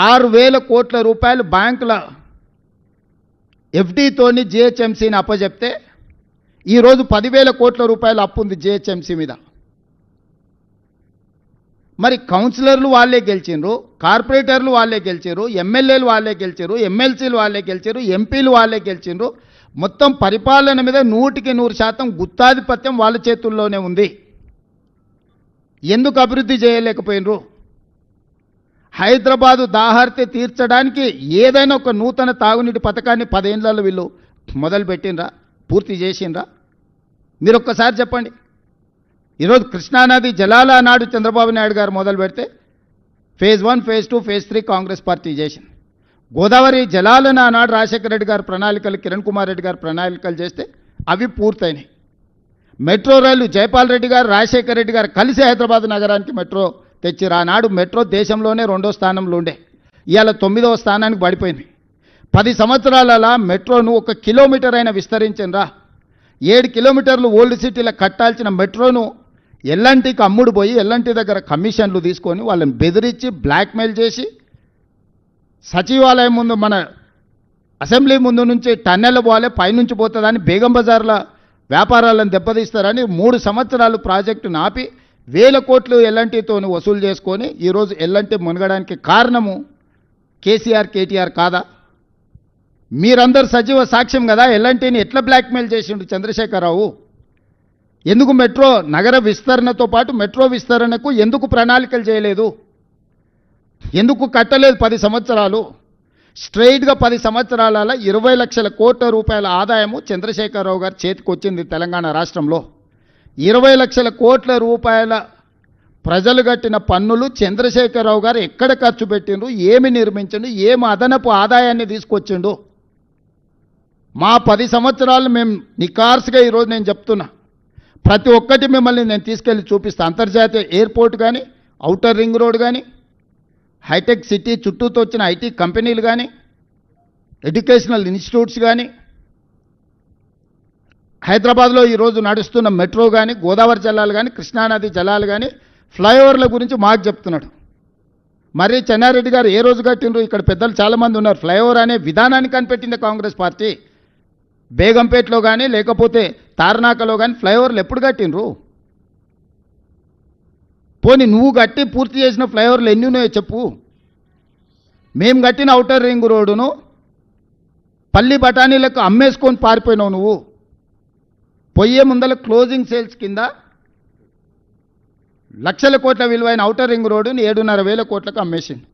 6,000 కోట్ల రూపాయలు బ్యాంకుల ఎఫ్డీతోని జిహెచ్ఎంసీని అప్పచెప్తే ఈరోజు 10,000 కోట్ల రూపాయలు అప్పు ఉంది జిహెచ్ఎంసీ మీద. మరి కౌన్సిలర్లు వాళ్ళే గెలిచిండ్రు, కార్పొరేటర్లు వాళ్ళే గెలిచారు, ఎమ్మెల్యేలు వాళ్ళే గెలిచారు, ఎమ్మెల్సీలు వాళ్ళే గెలిచారు, ఎంపీలు వాళ్ళే గెలిచిండ్రు. మొత్తం పరిపాలన మీద 100% గుత్తాధిపత్యం వాళ్ళ చేతుల్లోనే ఉంది. ఎందుకు అభివృద్ధి చేయలేకపోయినరు? హైదరాబాదు దాహార్తి తీర్చడానికి ఏదైనా ఒక నూతన తాగునీటి పథకాన్ని 10 ఏళ్లలో వీళ్ళు మొదలుపెట్టినరా? పూర్తి చేసిండ్రా? మీరు ఒక్కసారి చెప్పండి. ఈరోజు కృష్ణానది జలాల నాడు చంద్రబాబు నాయుడు గారు మొదలు పెడితే phase 1, phase 2, phase 3 Congress party చేసింది. గోదావరి జలాలను ఆనాడు రాజశేఖర రెడ్డి గారు ప్రణాళికలు, కిరణ్ కుమార్ రెడ్డి గారు ప్రణాళికలు చేస్తే అవి పూర్తయినాయి. మెట్రో రైలు జైపాల్ రెడ్డి గారు, రాజశేఖర రెడ్డి గారు కలిసి హైదరాబాద్ నగరానికి మెట్రో తెచ్చిరు. ఆనాడు మెట్రో దేశంలోనే 2వ స్థానంలో ఉండే, ఇవాళ 9వ స్థానానికి పడిపోయింది. 10 సంవత్సరాలలో మెట్రోను 1 కిలోమీటర్ అయినా విస్తరించిండ్రా? 7 కిలోమీటర్లు ఓల్డ్ సిటీలో కట్టాల్సిన మెట్రోను ఎల్ఎన్టీకి అమ్ముడు పోయి ఎల్ఎన్టీ దగ్గర కమిషన్లు తీసుకొని వాళ్ళని బెదిరించి బ్లాక్మెయిల్ చేసి సచివాలయం ముందు, మన అసెంబ్లీ ముందు నుంచి టన్నెల్ పోవాలి, పైనుంచి పోతుందని బేగం బజార్ల వ్యాపారాలను దెబ్బతీస్తారని 3 సంవత్సరాలు ప్రాజెక్టును ఆపి 1,000 కోట్లు ఎల్ఎన్టీతో వసూలు చేసుకొని ఈరోజు ఎల్ఎన్టీ మునగడానికి కారణము కేసీఆర్, కేటీఆర్ కాదా? మీరందరూ సజీవ సాక్ష్యం కదా. ఎల్ఎన్టీని ఎట్లా బ్లాక్మెయిల్ చేసిండు చంద్రశేఖరరావు? ఎందుకు మెట్రో నగర విస్తరణతో పాటు మెట్రో విస్తరణకు ఎందుకు ప్రణాళికలు చేయలేదు? ఎందుకు కట్టలేదు? 10 సంవత్సరాలు స్ట్రైట్గా 10 సంవత్సరాల 20 లక్షల కోట్ల రూపాయల ఆదాయము చంద్రశేఖరరావు గారి చేతికి వచ్చింది తెలంగాణ రాష్ట్రంలో. 20 లక్షల కోట్ల రూపాయల ప్రజలు కట్టిన పన్నులు చంద్రశేఖరరావు గారు ఎక్కడ ఖర్చు పెట్టిండ్రు, ఏమి నిర్మించిండు, ఏమి అదనపు ఆదాయాన్ని తీసుకొచ్చిండు? మా 10 సంవత్సరాలు మేము నికార్స్గా ఈరోజు నేను చెప్తున్నా, ప్రతి ఒక్కటి మిమ్మల్ని నేను తీసుకెళ్ళి చూపిస్తాను. అంతర్జాతీయ ఎయిర్పోర్ట్ కానీ, ఔటర్ రింగ్ రోడ్ కానీ, హైటెక్ సిటీ చుట్టూతో వచ్చిన ఐటీ కంపెనీలు కానీ, ఎడ్యుకేషనల్ ఇన్స్టిట్యూట్స్ కానీ, హైదరాబాద్లో ఈరోజు నడుస్తున్న మెట్రో కానీ, గోదావరి జలాలు కానీ, కృష్ణానది జలాలు కానీ, ఫ్లైఓవర్ల గురించి మాకు చెప్తున్నాడు. మరి చెన్నారెడ్డి గారు ఏ రోజు కట్టినరు? ఇక్కడ పెద్దలు చాలామంది ఉన్నారు. ఫ్లైఓవర్ అనే విధానాన్ని కనిపెట్టింది కాంగ్రెస్ పార్టీ. బేగంపేటలో కానీ లేకపోతే తార్నాకలో కానీ ఫ్లైఓవర్లు ఎప్పుడు కట్టినరు? పోనీ నువ్వు కట్టి పూర్తి చేసిన ఫ్లైఓవర్లు ఎన్ని ఉన్నాయో చెప్పు. మేము కట్టిన ఔటర్ రింగ్ రోడ్డును పల్లి బఠానీలకు అమ్మేసుకొని పారిపోయినావు నువ్వు. పొయ్యే ముందల క్లోజింగ్ సేల్స్ కింద లక్షల కోట్ల విలువైన ఔటర్ రింగ్ రోడ్డుని 7,500 కోట్లకు అమ్మేసిండు.